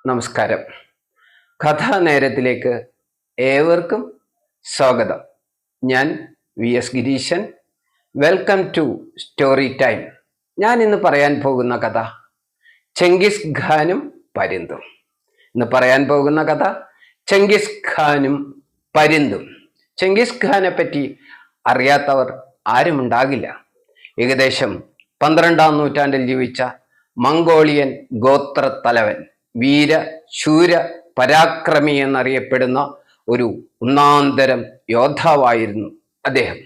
നമസ്കാരം. കഥാനേരത്തിലേക്ക് ഏവർക്കും സ്വാഗതം. ഞാൻ VS ഗിരീശൻ. Welcome to story time. ഞാൻ ഇന്ന് പറയാൻ പോകുന്ന കഥ ചെങ്കിസ് ഖാനും പരിന്തും. ചെങ്കിസ് ഖാനും പരിന്തും. ചെങ്കിസ് ഖാനെ പറ്റി അറിയാത്തവർ ആരുമുണ്ടാകില്ല. ഏകദേശം 12-ാം നൂറ്റാണ്ടിൽ ജീവിച്ച മംഗോളിയൻ ഗോത്ര തലവൻ, വീര ശൂര പരാക്രമി എന്നറിയപ്പെടുന്ന ഒരു ഒന്നാന്തരം യോദ്ധാവായിരുന്നു അദ്ദേഹം.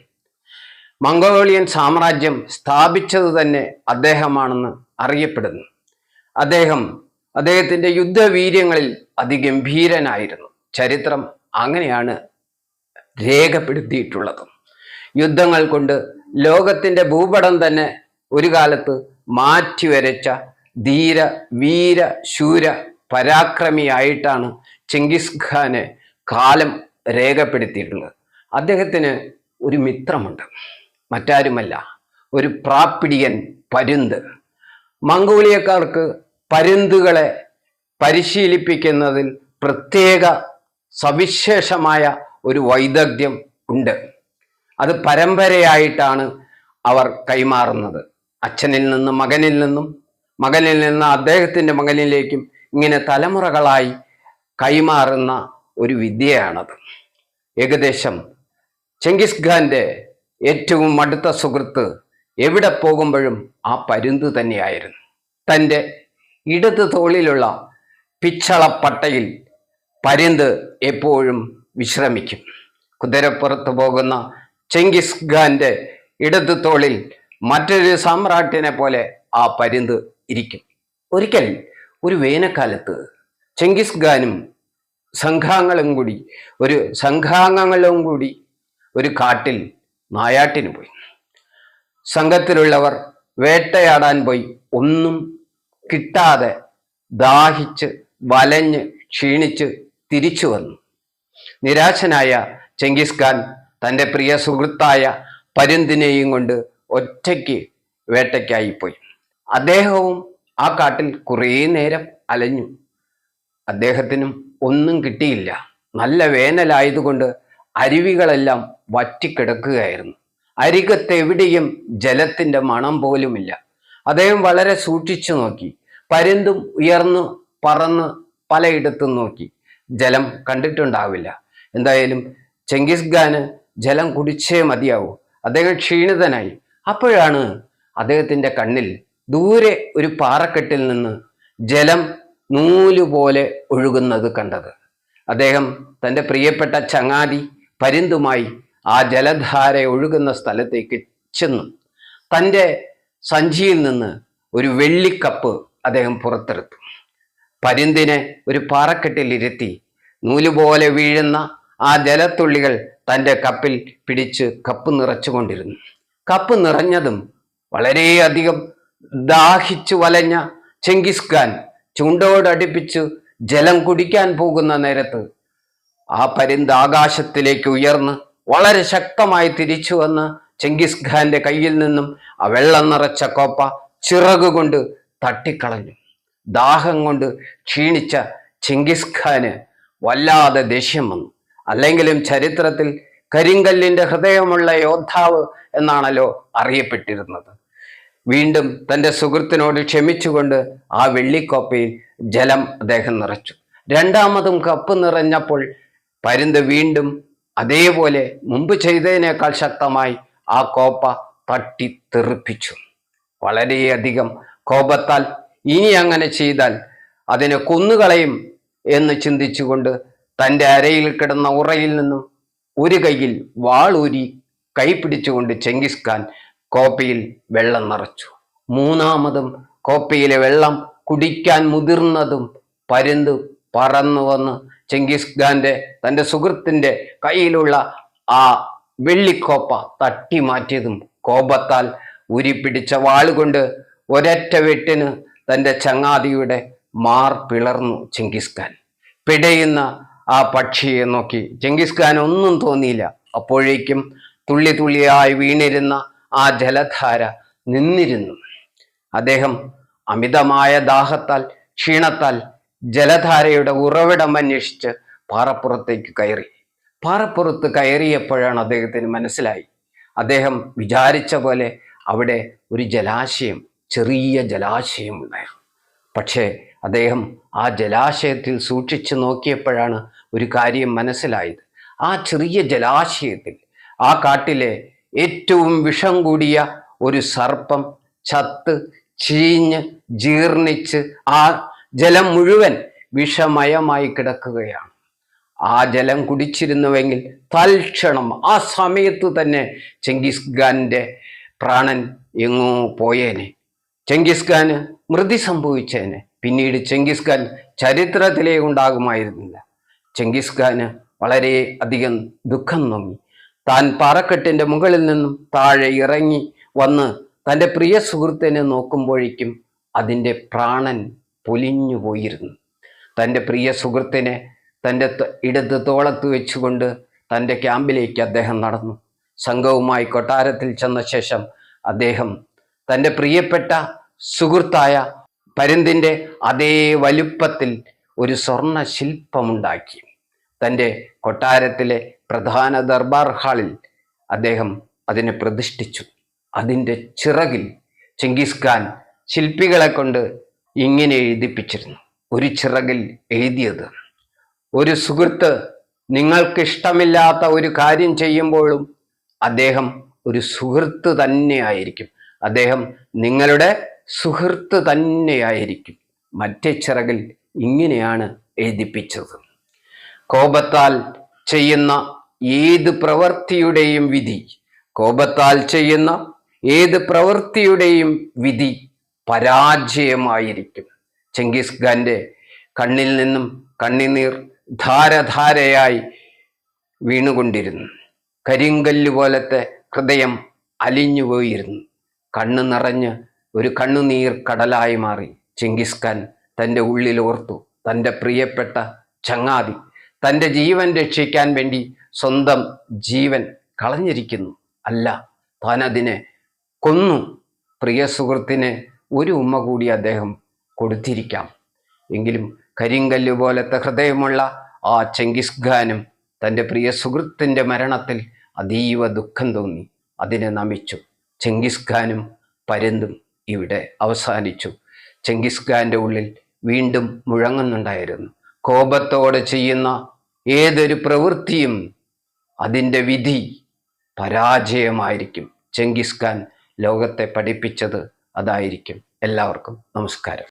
മംഗോളിയൻ സാമ്രാജ്യം സ്ഥാപിച്ചത് തന്നെ അദ്ദേഹമാണെന്ന് അറിയപ്പെടുന്നു. അദ്ദേഹത്തിന്റെ യുദ്ധവീര്യങ്ങളിൽ അതിഗംഭീരനായിരുന്നു. ചരിത്രം അങ്ങനെയാണ് രേഖപ്പെടുത്തിയിട്ടുള്ളത്. യുദ്ധങ്ങൾ കൊണ്ട് ലോകത്തിന്റെ ഭൂപടം തന്നെ ഒരു കാലത്ത് മാറ്റിവരച്ച ധീര വീര ശൂര പരാക്രമിയായിട്ടാണ് ചെങ്കിസ് ഖാനെ കാലം രേഖപ്പെടുത്തിയിട്ടുള്ളത്. അദ്ദേഹത്തിന് ഒരു മിത്രമുണ്ട്, മറ്റാരുമല്ല, ഒരു പ്രാപ്പിടിയൻ പരുന്ത്. മംഗോളിയക്കാർക്ക് പരുന്തുകളെ പരിശീലിപ്പിക്കുന്നതിൽ പ്രത്യേക സവിശേഷമായ ഒരു വൈദഗ്ധ്യം ഉണ്ട്. അത് പരമ്പരയായിട്ടാണ് അവർ കൈമാറുന്നത്. അച്ഛനിൽ നിന്ന് മകനിൽ നിന്ന് അദ്ദേഹത്തിൻ്റെ മകനിലേക്കും ഇങ്ങനെ തലമുറകളായി കൈമാറുന്ന ഒരു വിദ്യയാണത്. ഏകദേശം ചെങ്കിസ് ഖാന്റെ ഏറ്റവും അടുത്ത സുഹൃത്ത് എവിടെ പോകുമ്പോഴും ആ പരുന്ത് തന്നെയായിരുന്നു. തൻ്റെ ഇടത് തോളിലുള്ള പിച്ചളപ്പട്ടയിൽ പരുന്ത് എപ്പോഴും വിശ്രമിക്കും. കുതിരപ്പുറത്ത് പോകുന്ന ചെങ്കിസ് ഖാന്റെ ഇടത് തോളിൽ മറ്റൊരു സാമ്രാട്ടിനെ പോലെ ആ പരുന്ത് ഇരിക്കും. ഒരിക്കൽ ഒരു വേനൽക്കാലത്ത് ചെങ്കിസ് ഖാനും സംഘാംഗങ്ങളും കൂടി ഒരു കാട്ടിൽ നായാട്ടിന് പോയി. സംഘത്തിലുള്ളവർ വേട്ടയാടാൻ പോയി ഒന്നും കിട്ടാതെ ദാഹിച്ച് വലഞ്ഞ് ക്ഷീണിച്ച് തിരിച്ചു വന്നു. നിരാശനായ ചെങ്കിസ് ഖാൻ തൻ്റെ പ്രിയ സുഹൃത്തായ പരുന്തിനെയും കൊണ്ട് ഒറ്റയ്ക്ക് വേട്ടയ്ക്കായി പോയി. അദ്ദേഹവും ആ കാട്ടിൽ കുറേ നേരം അലഞ്ഞു. അദ്ദേഹത്തിനും ഒന്നും കിട്ടിയില്ല. നല്ല വേനലായതുകൊണ്ട് അരുവികളെല്ലാം വറ്റിക്കിടക്കുകയായിരുന്നു. അരികത്തെവിടെയും ജലത്തിന്റെ മണം പോലുമില്ല. അദ്ദേഹം വളരെ സൂക്ഷിച്ചു നോക്കി. പരുന്തും ഉയർന്നു പറന്ന് പലയിടത്തും നോക്കി. ജലം കണ്ടിട്ടുണ്ടാവില്ല. എന്തായാലും ചെങ്കിസ് ഖാന് ജലം കുടിച്ചേ മതിയാവൂ. അദ്ദേഹം ക്ഷീണിതനായി. അപ്പോഴാണ് അദ്ദേഹത്തിൻ്റെ കണ്ണിൽ ദൂരെ ഒരു പാറക്കെട്ടിൽ നിന്ന് ജലം നൂലുപോലെ ഒഴുകുന്നത് കണ്ടത്. അദ്ദേഹം തൻ്റെ പ്രിയപ്പെട്ട ചങ്ങാതി പരുന്തുമായി ആ ജലധാര ഒഴുകുന്ന സ്ഥലത്തേക്ക് ചെന്നു. തൻ്റെ സഞ്ചിയിൽ നിന്ന് ഒരു വെള്ളിക്കപ്പ് അദ്ദേഹം പുറത്തെടുത്തു. പരുന്തിനെ ഒരു പാറക്കെട്ടിൽ ഇരുത്തി നൂലുപോലെ വീഴുന്ന ആ ജലത്തുള്ളികൾ തൻ്റെ കപ്പിൽ പിടിച്ച് കപ്പ് നിറച്ചുകൊണ്ടിരുന്നു. കപ്പ് നിറഞ്ഞതും വളരെയധികം ദാഹിച്ചു വലഞ്ഞ ചെങ്കിസ് ഖാൻ ചുണ്ടോടടുപ്പിച്ച് ജലം കുടിക്കാൻ പോകുന്ന നേരത്ത് ആ പരുന്ത് ആകാശത്തിലേക്ക് ഉയർന്ന് വളരെ ശക്തമായി തിരിച്ചു വന്ന് ചെങ്കിസ് ഖാന്റെ കയ്യിൽ നിന്നും ആ വെള്ളം നിറച്ച കോപ്പ ചിറകുകൊണ്ട് തട്ടിക്കളഞ്ഞു. ദാഹം കൊണ്ട് ക്ഷീണിച്ച ചെങ്കിസ് ഖാന് വല്ലാതെ ദേഷ്യം വന്നു. അല്ലെങ്കിലും ചരിത്രത്തിൽ കരിങ്കല്ലിന്റെ ഹൃദയമുള്ള യോദ്ധാവ് എന്നാണല്ലോ അറിയപ്പെട്ടിരുന്നത്. വീണ്ടും തൻ്റെ സുഹൃത്തിനോട് ക്ഷമിച്ചുകൊണ്ട് ആ വെള്ളിക്കോപ്പയിൽ ജലം അദ്ദേഹം നിറച്ചു. രണ്ടാമതും കപ്പ് നിറഞ്ഞപ്പോൾ പരുന്ത് വീണ്ടും അതേപോലെ മുമ്പ് ചെയ്തതിനേക്കാൾ ശക്തമായി ആ കോപ്പ തട്ടി തെറിപ്പിച്ചു. വളരെയധികം കോപത്താൽ ഇനി അങ്ങനെ ചെയ്താൽ അതിനെ കൊന്നുകളയും എന്ന് ചിന്തിച്ചുകൊണ്ട് തൻ്റെ അരയിൽ കിടന്ന ഉറയിൽ നിന്നും ഒരു കൈയിൽ വാളൂരി കൈ പിടിച്ചുകൊണ്ട് ചെങ്കിസ് ഖാൻ കോപ്പയിൽ വെള്ളം നിറച്ചു. മൂന്നാമതും കോപ്പയിലെ വെള്ളം കുടിക്കാൻ മുതിർന്നതും പരുന്ത് പറന്നു വന്ന് ചെങ്കിസ് ഖാന്റെ തൻ്റെ സുഹൃത്തിൻ്റെ കയ്യിലുള്ള ആ വെള്ളിക്കോപ്പ തട്ടി മാറ്റിയതും കോപത്താൽ ഉരിപ്പിടിച്ച വാളുകൊണ്ട് ഒരൊറ്റ വെട്ടിന് തൻ്റെ ചങ്ങാതിയുടെ മാർ പിളർന്നു ചെങ്കിസ് ഖാൻ. പിടയുന്ന ആ പക്ഷിയെ നോക്കി ചെങ്കിസ് ഖാൻ ഒന്നും തോന്നിയില്ല. അപ്പോഴേക്കും തുള്ളി തുള്ളിയായി വീണിരുന്ന ആ ജലധാര നിന്നിരുന്നു. അദ്ദേഹം അമിതമായ ദാഹത്താൽ ക്ഷീണത്താൽ ജലധാരയുടെ ഉറവിടം അന്വേഷിച്ച് പാറപ്പുറത്തേക്ക് കയറി. പാറപ്പുറത്ത് കയറിയപ്പോഴാണ് അദ്ദേഹത്തിന് മനസ്സിലായി, അദ്ദേഹം വിചാരിച്ച പോലെ അവിടെ ഒരു ജലാശയം, ചെറിയ ജലാശയം ഉണ്ടായിരുന്നു. പക്ഷേ അദ്ദേഹം ആ ജലാശയത്തിൽ സൂക്ഷിച്ചു നോക്കിയപ്പോഴാണ് ഒരു കാര്യം മനസ്സിലായത്. ആ ചെറിയ ജലാശയത്തിൽ ആ കാട്ടിലെ ഏറ്റവും വിഷം കൂടിയ ഒരു സർപ്പം ചത്ത് ചീഞ്ഞ് ജീർണിച്ച് ആ ജലം മുഴുവൻ വിഷമയമായി കിടക്കുകയാണ്. ആ ജലം കുടിച്ചിരുന്നുവെങ്കിൽ തൽക്ഷണം ആ സമയത്ത് തന്നെ ചെങ്കിസ് ഖാന്റെ പ്രാണൻ എങ്ങോ പോയേനെ. ചെങ്കിസ് ഖാന് മൃതി സംഭവിച്ചേനെ. പിന്നീട് ചെങ്കിസ് ഖാൻ ചരിത്രത്തിലേ ഉണ്ടാകുമായിരുന്നില്ല. ചെങ്കിസ് ഖാന് വളരെ അധികം ദുഃഖം തോന്നി. താൻ പാറക്കെട്ടിന്റെ മുകളിൽ നിന്നും താഴെ ഇറങ്ങി വന്ന് തൻ്റെ പ്രിയ സുഹൃത്തിനെ നോക്കുമ്പോഴേക്കും അതിൻ്റെ പ്രാണൻ പൊലിഞ്ഞു പോയിരുന്നു. തൻ്റെ പ്രിയ സുഹൃത്തിനെ തൻ്റെ ഇടത് തോളത്ത് വെച്ചുകൊണ്ട് തൻ്റെ ക്യാമ്പിലേക്ക് അദ്ദേഹം നടന്നു. സംഘവുമായി കൊട്ടാരത്തിൽ ചെന്ന ശേഷം അദ്ദേഹം തൻ്റെ പ്രിയപ്പെട്ട സുഹൃത്തായ പരുന്തിൻ്റെ അതേ വലുപ്പത്തിൽ ഒരു സ്വർണ്ണ ശില്പമുണ്ടാക്കി. തൻ്റെ കൊട്ടാരത്തിലെ പ്രധാന ദർബാർ ഹാളിൽ അദ്ദേഹം അതിനെ പ്രതിഷ്ഠിച്ചു. അതിൻ്റെ ചിറകിൽ ചെങ്കിസ് ഖാൻ ശില്പികളെ കൊണ്ട് ഇങ്ങനെ എഴുതിപ്പിച്ചിരുന്നു. ഒരു ചിറകിൽ എഴുതിയത്, ഒരു സുഹൃത്ത് നിങ്ങൾക്കിഷ്ടമില്ലാത്ത ഒരു കാര്യം ചെയ്യുമ്പോഴും അദ്ദേഹം ഒരു സുഹൃത്ത് തന്നെയായിരിക്കും, അദ്ദേഹം നിങ്ങളുടെ സുഹൃത്ത് തന്നെയായിരിക്കും. മറ്റേ ചിറകിൽ ഇങ്ങനെയാണ് എഴുതിപ്പിച്ചത്, കോപത്താൽ ചെയ്യുന്ന ഏത് പ്രവൃത്തിയുടെയും വിധി, കോപത്താൽ ചെയ്യുന്ന ഏത് പ്രവൃത്തിയുടെയും വിധി പരാജയമായിരിക്കും. ചെങ്കിസ് ഖാന്റെ കണ്ണിൽ നിന്നും കണ്ണുനീർ ധാരധാരയായി വീണുകൊണ്ടിരുന്നു. കരിങ്കല്ല് പോലത്തെ ഹൃദയം അലിഞ്ഞുപോയിരുന്നു. കണ്ണു നിറഞ്ഞ് ഒരു കണ്ണുനീർ കടലായി മാറി. ചെങ്കിസ് ഖാൻ തൻ്റെ ഉള്ളിൽ ഓർത്തു, തൻ്റെ പ്രിയപ്പെട്ട ചങ്ങാതി തൻ്റെ ജീവൻ രക്ഷിക്കാൻ വേണ്ടി സ്വന്തം ജീവൻ കളഞ്ഞിരിക്കുന്നു. അല്ല, താൻ അതിനെ കൊന്നു. പ്രിയ സുഹൃത്തിന് ഒരു ഉമ്മ കൂടി അദ്ദേഹം കൊടുത്തിരിക്കാം. എങ്കിലും കരിങ്കല്ല് പോലത്തെ ഹൃദയമുള്ള ആ ചെങ്കിസ് ഖാനും തൻ്റെ പ്രിയ സുഹൃത്തിൻ്റെ മരണത്തിൽ അതീവ ദുഃഖം തോന്നി. അതിനെ നമിച്ചു. ചെങ്കിസ് ഖാനും പരുന്തും ഇവിടെ അവസാനിച്ചു. ചെങ്കിസ് ഖാൻ്റെ ഉള്ളിൽ വീണ്ടും മുഴങ്ങുന്നുണ്ടായിരുന്നു, കോപത്തോടെ ചെയ്യുന്ന ഏതൊരു പ്രവൃത്തിയും അതിൻ്റെ വിധി പരാജയമായിരിക്കും. ചെങ്കിസ് ഖാൻ ലോകത്തെ പഠിപ്പിച്ചത് അതായിരിക്കും. എല്ലാവർക്കും നമസ്കാരം.